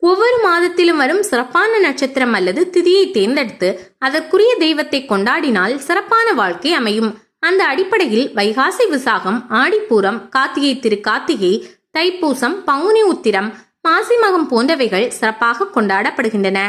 ஒவ்வொரு மாதத்திலும் வரும் சிறப்பான நட்சத்திரம் அல்லது திதியை தேர்ந்தெடுத்து அதற்குரிய தெய்வத்தை கொண்டாடினால் சிறப்பான வாழ்க்கை அமையும். அந்த அடிப்படையில் வைகாசி விசாகம், ஆடிப்பூரம், கார்த்திகை திருக்கார்த்திகை, தைப்பூசம், பங்குனி உத்திரம், மாசி மகம் போன்றவைகள் சிறப்பாக கொண்டாடப்படுகின்றன.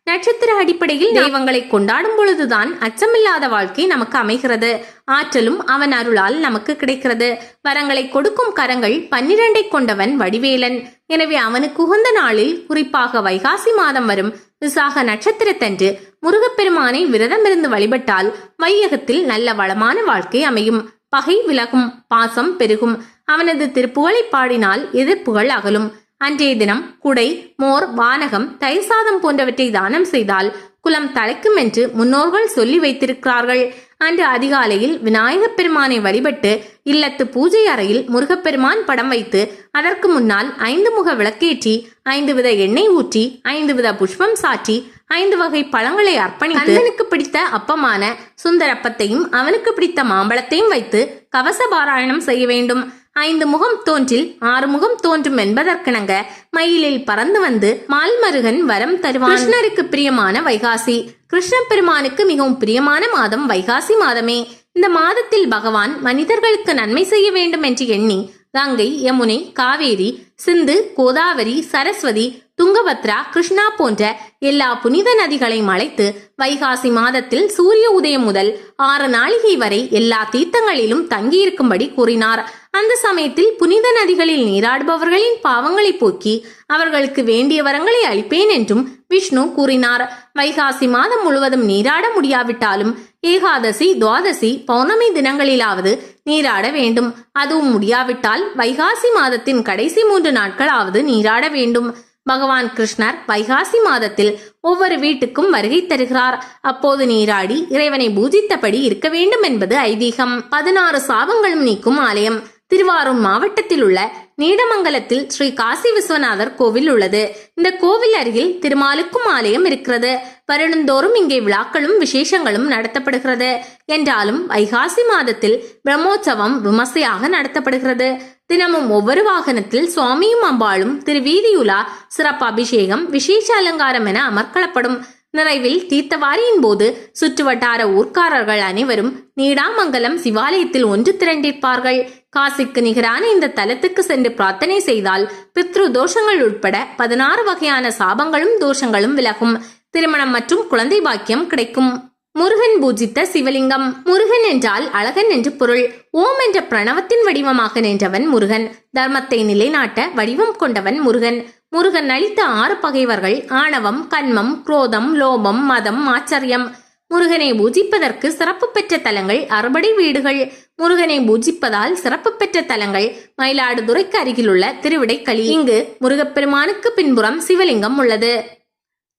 நட்சத்திர அடிப்படையில் தெய்வங்களை கொண்டாடும் பொழுதுதான் அச்சமில்லாத வாழ்க்கை நமக்கு அமைகிறது. ஆற்றலும் அவன் அருளால் நமக்கு கிடைக்கிறது. வரங்களை கொடுக்கும் கரங்கள் 12 கொண்டவன் வடிவேலன். எனவே அவனுக்கு உகந்த நாளில், குறிப்பாக வைகாசி மாதம் வரும் விசாக நட்சத்திரத்தன்று முருகப்பெருமானை விரதமிருந்து வழிபட்டால் வையகத்தில் நல்ல வளமான வாழ்க்கை அமையும். பகை விலகும், பாசம் பெருகும். அவனது திருப்புகழை பாடினால் எதிர்ப்புகள் அகலும். அன்றைய தினம் குடை, மோர், வானகம், தயிர் சாதம் போன்றவற்றை தானம் செய்தால் குலம் தலைக்கும் என்று முன்னோர்கள் சொல்லி வைத்திருக்கிறார்கள். அன்று அதிகாலையில் விநாயகப் பெருமானை வழிபட்டு இல்லத்து பூஜை அறையில் முருகப்பெருமான் படம் வைத்து அதற்கு முன்னால் 5 முக விளக்கேற்றி 5 வித எண்ணெய் ஊற்றி 5 வித புஷ்பம் சாற்றி 5 வகை பழங்களை அர்ப்பணித்து அவனுக்கு பிடித்த அப்பமான சுந்தரப்பத்தையும் அவனுக்கு பிடித்த மாம்பழத்தையும் வைத்து கவச பாராயணம் செய்ய வேண்டும். 5 முகம் தோன்றில் 6 முகம் தோன்றும் என்பதற்கிணங்க மயிலில் பறந்து வந்து மால்மருகன் வரம் தருவான். கிருஷ்ணருக்கு பிரியமான வைகாசி. கிருஷ்ண பெருமானுக்கு மிகவும் பிரியமான மாதம் வைகாசி மாதமே. இந்த மாதத்தில் பகவான் மனிதர்களுக்கு நன்மை செய்ய வேண்டும் என்று எண்ணி கங்கை, யமுனை, காவேரி, சிந்து, கோதாவரி, சரஸ்வதி, துங்கபத்ரா, கிருஷ்ணா போன்ற எல்லா புனித நதிகளையும் அழைத்து வைகாசி மாதத்தில் சூரிய உதயம் முதல் 6 நாளிகை வரை எல்லா தீர்த்தங்களிலும் தங்கியிருக்கும்படி கூறினார். அந்த சமயத்தில் புனித நதிகளில் நீராடுபவர்களின் பாவங்களை போக்கி அவர்களுக்கு வேண்டிய வரங்களை அளிப்பேன் என்றும் விஷ்ணு கூறினார். வைகாசி மாதம் முழுவதும் நீராட முடியாவிட்டாலும் ஏகாதசி, துவாதசி, பௌர்ணமி தினங்களிலாவது நீராட வேண்டும். அதுவும் முடியாவிட்டால் வைகாசி மாதத்தின் கடைசி 3 நாட்களாவது நீராட வேண்டும். பகவான் கிருஷ்ணர் வைகாசி மாதத்தில் ஒவ்வொரு வீட்டுக்கும் வருகை தருகிறார். அப்போது நீராடி இறைவனை பூஜித்தபடி இருக்க வேண்டும் என்பது ஐதீகம். 16 சாபங்களும் நீக்கும் ஆலயம். திருவாரூர் மாவட்டத்தில் உள்ள நீடமங்கலத்தில் ஸ்ரீ காசி விஸ்வநாதர் கோவில் உள்ளது. இந்த கோவில் அருகில் திருமாலுக்கும் ஆலயம் இருக்கிறது. வருடந்தோறும் இங்கே விழாக்களும் விசேஷங்களும் நடத்தப்படுகிறது. என்றாலும் வைகாசி மாதத்தில் பிரம்மோற்சவம் விமர்சையாக நடத்தப்படுகிறது. தினமும் ஒவ்வொரு வாகனத்தில் சுவாமியும் அம்பாளும் திருவீதியுலா, சிறப்பு அபிஷேகம், விசேஷ அலங்காரம் என அமர்க்களப்படும். நிறைவில் தீர்த்தவாரியின் போது சுற்றுவட்டார ஊர்க்காரர்கள் அனைவரும் நீடாமங்கலம் சிவாலயத்தில் ஒன்று திரண்டிருப்பார்கள். காசிக்கு நிகரான இந்த தலத்துக்கு சென்று பிரார்த்தனை செய்தால் பித்ரு தோஷங்கள் உட்பட 16 வகையான சாபங்களும் தோஷங்களும் விலகும். திருமணம் மற்றும் குழந்தை பாக்கியம் கிடைக்கும். முருகன் பூஜித்த சிவலிங்கம். முருகன் என்றால் அழகன் என்று பொருள். ஓம் என்ற பிரணவத்தின் வடிவமாக நின்றவன் முருகன். தர்மத்தை நிலைநாட்ட வடிவம் கொண்டவன் முருகன். முருகன் அளித்த 6 பகைவர்கள் ஆணவம், கன்மம், குரோதம், லோபம், மதம், ஆச்சரியம். முருகனை பூஜிப்பதற்கு சிறப்பு பெற்ற தலங்கள் 60 வீடுகள். முருகனை பூஜிப்பதால் சிறப்பு பெற்ற தலங்கள் மயிலாடுதுறைக்கு அருகிலுள்ள திருவிடைக்களி. இங்கு முருகப்பெருமானுக்கு பின்புறம் சிவலிங்கம் உள்ளது.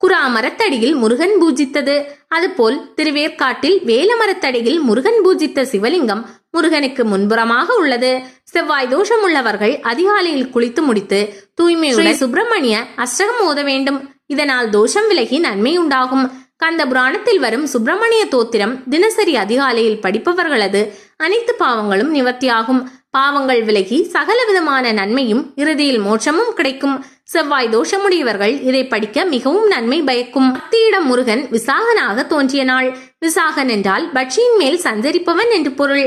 குரா மரத்தடியில் முருகன் பூஜித்தது. அதுபோல் திருவேற்காட்டில் வேல மரத்தடியில் முருகன் பூஜித்த சிவலிங்கம் முருகனுக்கு முன்புறமாக உள்ளது. செவ்வாய் தோஷம் உள்ளவர்கள் அதிகாலையில் குளித்து முடித்து தூய்மையுடன் சுப்பிரமணிய அஷ்டகம் ஓத வேண்டும். இதனால் தோஷம் விலகி நன்மை உண்டாகும். கந்த புராணத்தில் வரும் சுப்பிரமணிய தோத்திரம் தினசரி அதிகாலையில் படிப்பவர்களது அனைத்து பாவங்களும் நிவர்த்தியாகும். பாவங்கள் விலகி சகல விதமான நன்மையும் இறுதியில் மோட்சமும் கிடைக்கும். செவ்வாய் தோஷமுடையவர்கள் இதை படிக்க மிகவும் நன்மை பயக்கும். பக்தியிடம் முருகன் விசாகனாக தோன்றிய நாள். விசாகன் என்றால் பட்சியின் மேல் சஞ்சரிப்பவன் என்று பொருள்.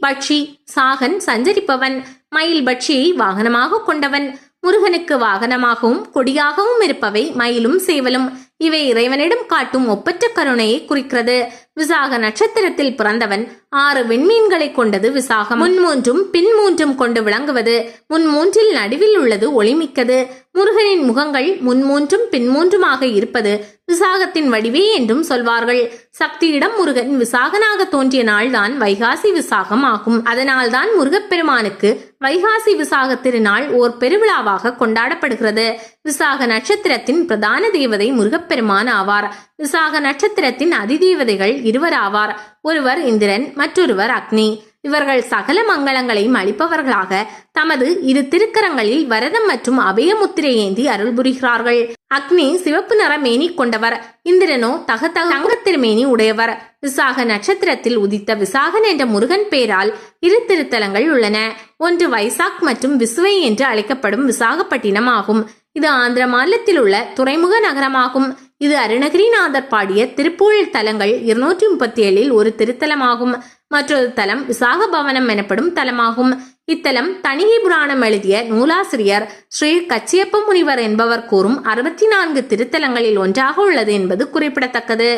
பட்சி, சாகன் சஞ்சரிப்பவன். மயில் பட்சியை வாகனமாக கொண்டவன். முருகனுக்கு வாகனமாகவும் கொடியாகவும் இருப்பவை மயிலும் சேவலும். இவை இறைவனிடம் காட்டும் ஒப்பற்ற கருணையை குறிக்கிறது. விசாக நட்சத்திரத்தில் பிறந்தவன் 6 விண்மீன்களை கொண்டது விசாகம். முன் 3ம் பின் 3ம் கொண்டு விளங்குவது. முன் 3ல் நடுவில் உள்ளது ஒளிமிக்கது. முருகனின் முகங்கள் முன் 3ம் பின் 3மாக இருப்பது விசாகத்தின் வடிவே என்றும் சொல்வார்கள். சக்தியிடம் முருகன் விசாகனாக தோன்றிய நாள்தான் வைகாசி விசாகம் ஆகும். அதனால்தான் முருகப்பெருமானுக்கு வைகாசி விசாக திருநாள் ஓர் பெருவிழாவாக கொண்டாடப்படுகிறது. விசாக நட்சத்திரத்தின் பிரதான தேவதை முருகப்பெருமான் ஆவார். விசாக நட்சத்திரத்தின் அதிதேவதைகள் 2 ஆவார். ஒருவர் இந்திரன், மற்றொருவர் அக்னி. இவர்கள் சகல மங்களங்களையும் அளிப்பவர்களாக தமது 2 திருக்கரங்களில் வரதம் மற்றும் அபயமுத்திரை ஏந்தி அருள் புரிகிறார்கள். அக்னி சிவப்பு நிற மேனி கொண்டவர். இந்திரனோ தங்க திருமேனி உடையவர். விசாக நட்சத்திரத்தில் உதித்த விசாகன் என்ற முருகன் பெயரால் 2 திருத்தலங்கள் உள்ளன. ஒன்று வைசாக் மற்றும் விசுவை என்று அழைக்கப்படும் விசாகப்பட்டினம் ஆகும். இது ஆந்திர மாநிலத்தில் உள்ள துறைமுக நகரமாகும். இது அருணகிரிநாதர் பாடிய திருப்புகழ் தலங்கள் 237 ஒரு திருத்தலமாகும். மற்றொரு தலம் விசாகபவனம் எனப்படும் தலமாகும். இத்தலம் தணிகை புராணம் எழுதிய நூலாசிரியர் ஸ்ரீ கச்சியப்ப முனிவர் என்பவர் கூறும் 64 திருத்தலங்களில் ஒன்றாக உள்ளது என்பது குறிப்பிடத்தக்கது.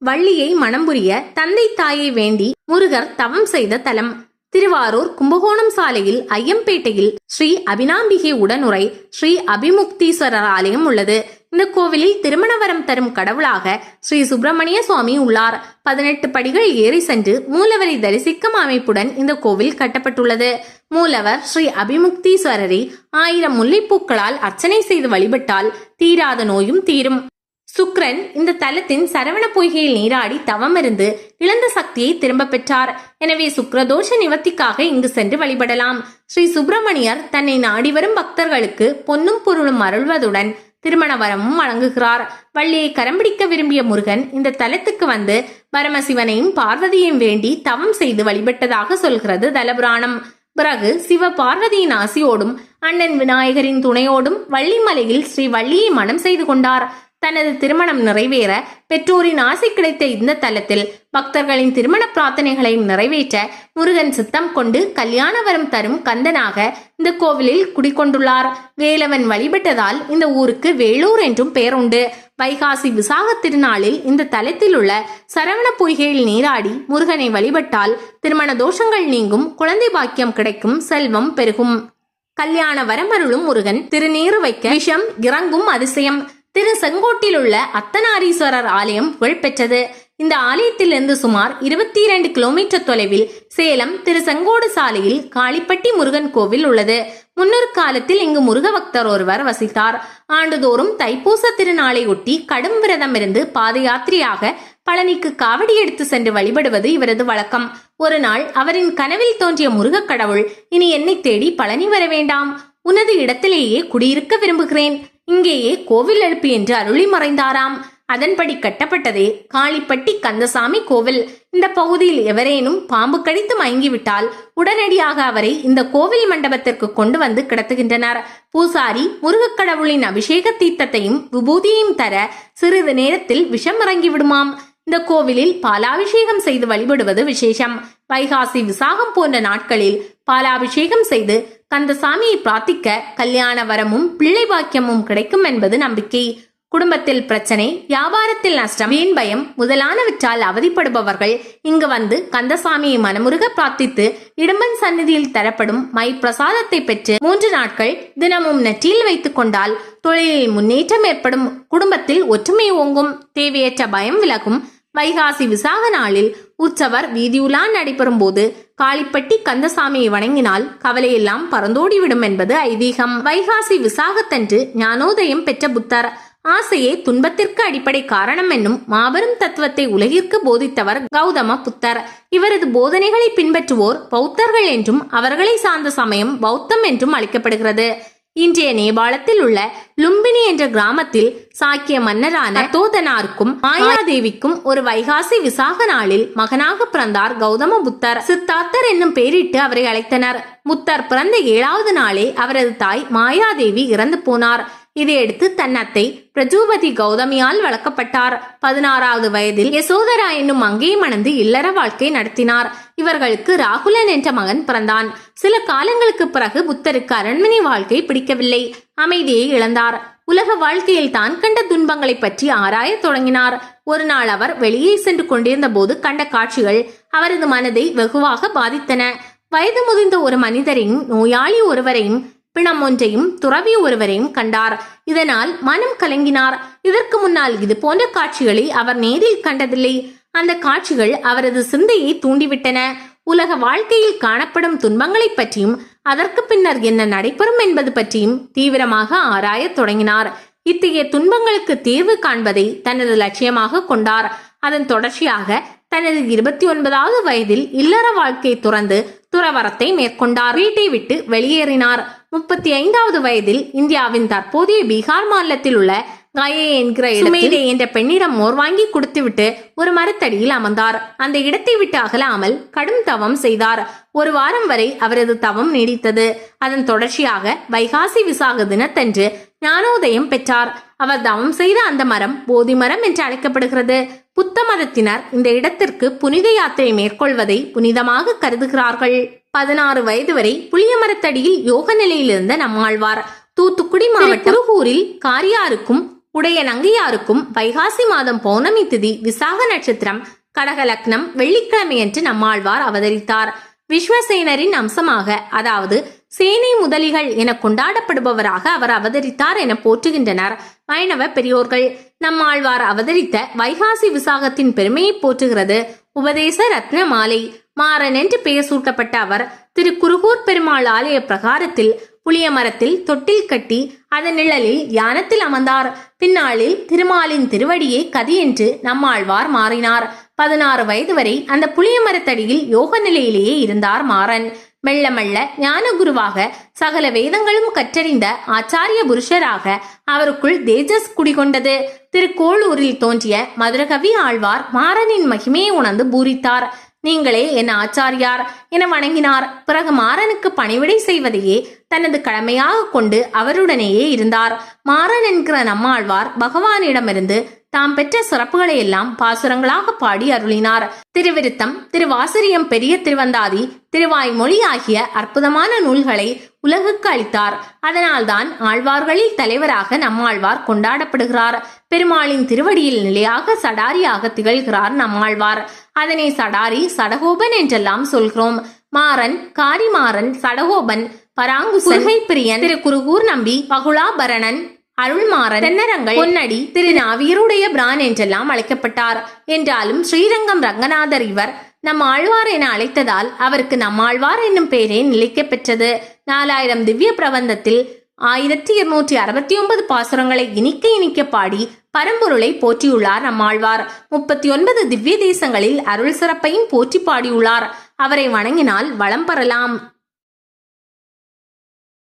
வள்ளியை மணம் புரிய தந்தை தாயை வேண்டி முருகர் தவம் செய்த தலம். திருவாரூர் கும்பகோணம் சாலையில் ஐயம்பேட்டையில் ஸ்ரீ அபினாம்பிகை உடனுரை ஸ்ரீ அபிமுக்தீஸ்வரர் ஆலயம் உள்ளது. இந்த கோவிலில் திருமண வரம் தரும் கடவுளாக ஸ்ரீ சுப்பிரமணிய சுவாமி உள்ளார். 18 படிகள் ஏறி சென்று மூலவரை தரிசிக்கும் அமைப்புடன் இந்த கோவில் கட்டப்பட்டுள்ளது. மூலவர் ஸ்ரீ அபிமுக்தீஸ்வரரை 1000 முல்லைப்பூக்களால் அர்ச்சனை செய்து வழிபட்டால் தீராத நோயும் தீரும். சுக்கிரன் இந்த தலத்தின் சரவண பொய்கையில் நீராடி தவம் இருந்து இழந்த சக்தியை திரும்ப பெற்றார். எனவே சுக்கிரதோஷ நிவர்த்திக்காக இங்கு சென்று வழிபடலாம். ஸ்ரீ சுப்பிரமணியர் தன்னை நாடி வரும் பக்தர்களுக்கு பொன்னும் பொருளும் அருள்வதுடன் திருமண வரமும் வழங்குகிறார். வள்ளியை கரம்பிடிக்க விரும்பிய முருகன் இந்த தலத்துக்கு வந்து பரமசிவனையும் பார்வதியையும் வேண்டி தவம் செய்து வழிபட்டதாக சொல்கிறது தலபுராணம். பிறகு சிவ பார்வதியின் ஆசியோடும் அண்ணன் விநாயகரின் துணையோடும் வள்ளிமலையில் ஸ்ரீ வள்ளியை மணம் செய்து கொண்டார். தனது திருமணம் நிறைவேற பெற்றோரின் ஆசை கிடைத்த இந்த தலத்தில் பக்தர்களின் திருமண பிரார்த்தனைகளையும் நிறைவேற்ற முருகன் சித்தம் கொண்டு கல்யாண வரம் தரும் கந்தனாக இந்த கோவிலில் குடிகொண்டுள்ளார். வேலவன் வழிபட்டதால் இந்த ஊருக்கு வேலூர் என்றும் பெயர் உண்டு. வைகாசி விசாக திருநாளில் இந்த தலத்தில் உள்ள சரவண பொய்கையில் நீராடி முருகனை வழிபட்டால் திருமண தோஷங்கள் நீங்கும், குழந்தை பாக்கியம் கிடைக்கும், செல்வம் பெருகும். கல்யாண வரமருளும் முருகன் திருநீறு வைக்க விஷம் இறங்கும் அதிசயம். திரு செங்கோட்டில் உள்ள அத்தனாரீஸ்வரர் ஆலயம் புகழ்பெற்றது. இந்த ஆலயத்திலிருந்து சுமார் 22 கிலோமீட்டர் தொலைவில் சேலம் திரு செங்கோடு சாலையில் காளிப்பட்டி முருகன் கோவில் உள்ளது. முன்னொரு காலத்தில் இங்கு முருக பக்தர் ஒருவர் வசித்தார். ஆண்டுதோறும் தைப்பூச திருநாளை ஒட்டி கடும் விரதம் இருந்து பாத யாத்திரையாக பழனிக்கு காவடி எடுத்து சென்று வழிபடுவது இவரது வழக்கம். ஒரு நாள் அவரின் கனவில் தோன்றிய முருக கடவுள், இனி என்னை தேடி பழனி வர வேண்டாம், உனது இடத்திலேயே குடியிருக்க விரும்புகிறேன், இங்கேயே கோவில் எழுப்பு என்று அருளி மறைந்தாராம். அதன்படி கட்டப்பட்டதே காளிப்பட்டி கந்தசாமி கோவில். இந்த பகுதியில் எவரேனும் பாம்பு கடித்து மயங்கிவிட்டால் உடனடியாக அவரை இந்த கோவில் மண்டபத்திற்கு கொண்டு வந்து கிடத்துகின்றனர். பூசாரி முருகக் கடவுளின் அபிஷேக தீர்த்தத்தையும் விபூதியையும் தர சிறிது நேரத்தில் விஷம் இறங்கி விடுமாம். இந்த கோவிலில் பாலாபிஷேகம் செய்து வழிபடுவது விசேஷம். வைகாசி விசாகம் போன்ற நாட்களில் பாலாபிஷேகம் செய்து கந்தசாமியை பிரார்த்திக்க கல்யாண வரமும் பிள்ளை பாக்கியமும் கிடைக்கும் என்பது நம்பிக்கை. குடும்பத்தில் பிரச்சனை, வியாபாரத்தில் நஷ்டம், வீண் பயம் முதலானவற்றால் அவதிப்படுபவர்கள் இங்கு வந்து கந்தசாமியை மனமுருக பிரார்த்தித்து இடும்பன் சந்நிதியில் தரப்படும் மை பிரசாதத்தை பெற்று 3 நாட்கள் தினமும் நெற்றியில் வைத்துக் கொண்டால் தொழிலில் முன்னேற்றம் ஏற்படும், குடும்பத்தில் ஒற்றுமை ஓங்கும், தேவையற்ற பயம் விலகும். வைகாசி விசாக நாளில் உற்சவர் வீதியுலா நடைபெறும் போது காளிப்பட்டி கந்தசாமியை வணங்கினால் கவலையெல்லாம் பறந்தோடிவிடும் என்பது ஐதீகம். வைகாசி விசாகத்தன்று ஞானோதயம் பெற்ற புத்தர். ஆசையே துன்பத்திற்கு அடிப்படை காரணம் என்னும் மாபெரும் தத்துவத்தை உலகிற்கு போதித்தவர் கௌதம புத்தர். இவரது போதனைகளை பின்பற்றுவோர் பௌத்தர்கள் என்றும் அவர்களை சார்ந்த சமயம் பௌத்தம் என்றும் அழைக்கப்படுகிறது. இன்றைய நேபாளத்தில் உள்ள லும்பினி என்ற கிராமத்தில் சாக்கிய மன்னரான தோதனாருக்கும் மாயாதேவிக்கும் ஒரு வைகாசி விசாக நாளில் மகனாக பிறந்தார் கௌதம புத்தர். சித்தார்த்தர் என்னும் பெயரிட்டு அவரை அழைத்தனர். புத்தர் பிறந்த 7வது நாளே அவரது தாய் மாயாதேவி இறந்து போனார். இதையடுத்து தன் அத்தை பிரஜூபதி கௌதமியால் வளர்க்கப்பட்டார். 16வது வயதில் யசோதரா என்னும் மங்கையை மணந்து இல்லற வாழ்க்கை நடத்தினார். இவர்களுக்கு ராகுலன் என்ற மகன் பிறந்தான். சில காலங்களுக்கு பிறகு புத்தருக்கு அரண்மனை வாழ்க்கை பிடிக்கவில்லை. அமைதியை இழந்தார். உலக வாழ்க்கையில் தான் கண்ட துன்பங்களை பற்றி ஆராய தொடங்கினார். ஒரு நாள் அவர் வெளியே சென்று கொண்டிருந்த போது கண்ட காட்சிகள் அவரது மனதை வெகுவாக பாதித்தன. வயது முதிர்ந்த ஒரு மனிதரையும் நோயாளி ஒருவரையும் பிணம் ஒன்றையும் துறவி ஒருவரையும் கண்டார். இதனால் மனம் கலங்கினார். இதற்கு முன்னால் இது போன்ற காட்சிகளை அவர் நேரில் கண்டதில்லை. அந்த காட்சிகள் அவரது சிந்தையை தூண்டிவிட்டன. உலக வாழ்க்கையில் காணப்படும் துன்பங்களை பற்றியும் அதற்கு பின்னர் என்ன நடைபெறும் என்பது பற்றியும் தீவிரமாக ஆராயத் தொடங்கினார். இத்தகைய துன்பங்களுக்கு தீர்வு காண்பதை தனது லட்சியமாக கொண்டார். அதன் தொடர்ச்சியாக தனது 29வது வயதில் இல்லற வாழ்க்கை துறந்து துறவரத்தை மேற்கொண்டார். வீட்டை விட்டு வெளியேறினார். 35வது வயதில் இந்தியாவின் தற்போதைய பீகார் மாநிலத்தில் உள்ள காயை என்கிற சுமேதே என்ற பெண்ணிடம் மோர் வாங்கி கொடுத்துவிட்டு ஒரு மரத்தடியில் அமர்ந்தார். அந்த இடத்தை விட்டு அகலாமல் கடும் தவம் செய்தார். ஒரு வாரம் வரை அவரது தவம் நீடித்தது. அதன் தொடர்ச்சியாக வைகாசி விசாக தினத்தன்று ஞானோதயம் பெற்றார். அவர் தவம் செய்த அந்த மரம் போதி மரம் என்று அழைக்கப்படுகிறது. புத்த மதத்தினர் இந்த இடத்திற்கு புனித யாத்திரை மேற்கொள்வதை புனிதமாக கருதுகிறார்கள். 16 வயது வரை புளிய மரத்தடியில் யோக நிலையில் இருந்த நம்மாழ்வார் தூத்துக்குடி மாவட்டம் குருகூரில் காரியாருக்கும் உடைய நங்கையாருக்கும் வைகாசி மாதம் பௌர்ணமி திதி விசாக நட்சத்திரம் கடக லக்னம் வெள்ளிக்கிழமையன்று நம்மாழ்வார் அவதரித்தார். விஸ்வசேனரின் அம்சமாக, அதாவது சேனை முதலிகள் என கொண்டாடப்படுபவராக அவர் அவதரித்தார் என போற்றுகின்றனர் வைணவ பெரியோர்கள். நம்மாழ்வார் அவதரித்த வைகாசி விசாகத்தின் பெருமையை போற்றுகிறது உபதேச ரத்ன மாலை. மாறன் என்று பெயர் சூட்டப்பட்ட அவர் திரு குருகூர் பெருமாள் ஆலய பிரகாரத்தில் புளிய மரத்தில் தொட்டில் கட்டி அதன் நிழலில் யானத்தில் அமர்ந்தார். பின்னாளில் திருமாலின் திருவடியே கதி என்று நம்மாழ்வார் மாறினார். 16 வயது வரை அந்த புளிய மரத்தடியில் யோக நிலையிலேயே இருந்தார் மாறன். மெல்ல மெல்ல ஞான குருவாக சகல வேதங்களும் கற்றறிந்த ஆச்சாரிய புருஷராக அவருக்குள் தேஜஸ் குடிகொண்டது. திருக்கோளூரில் தோன்றிய மதுரகவி ஆழ்வார் மாறனின் மகிமையை உணர்ந்து பூரித்தார். நீங்களே என் ஆச்சாரியார் என வணங்கினார். பிறகு மாறனுக்கு பணிவிடை செய்வதையே தனது கடமையாக கொண்டு அவருடனேயே இருந்தார். மாறன் என்கிற நம்மாழ்வார் பகவானிடமிருந்து தாம் பெற்ற சிறப்புகளை எல்லாம் பாசுரங்களாக பாடி அருளினார். திருவிருத்தம், திருவாசிரியம், பெரிய திருவந்தாதி, திருவாய்மொழி ஆகிய அற்புதமான நூல்களை உலகுக்கு அளித்தார். அதனால்தான் ஆழ்வார்களில் தலைவராக நம்மாழ்வார் கொண்டாடப்படுகிறார். பெருமாளின் திருவடியில் நிலையாக சடாரியாக திகழ்கிறார் நம்மாழ்வார். அதனை சடாரி, சடகோபன் என்றெல்லாம் சொல்கிறோம். மாறன், காரிமாறன், சடகோபன், பராங்குசன், பிரியன், திரு குருகூர் நம்பி, பகுலாபரணன், அருள்மாறன், தென்னரங்கள், பொன்னடி, திரு நாவியருடைய பிரான் என்றெல்லாம் அழைக்கப்பட்டார். என்றாலும் ஸ்ரீரங்கம் ரங்கநாதர் இவர் நம் ஆழ்வார் என அழைத்ததால் அவருக்கு நம்மாழ்வார் என்னும் பெயரே நிலைக்க பெற்றது. 4000 திவ்ய பிரபந்தத்தில் 1269 பாசுரங்களை இனிக்க பாடி பரம்பொருளை போற்றியுள்ளார் நம்மாழ்வார். 39 திவ்ய தேசங்களில் அருள் சிறப்பையும் போற்றி பாடியுள்ளார். அவரை வணங்கினால் வளம் பெறலாம்.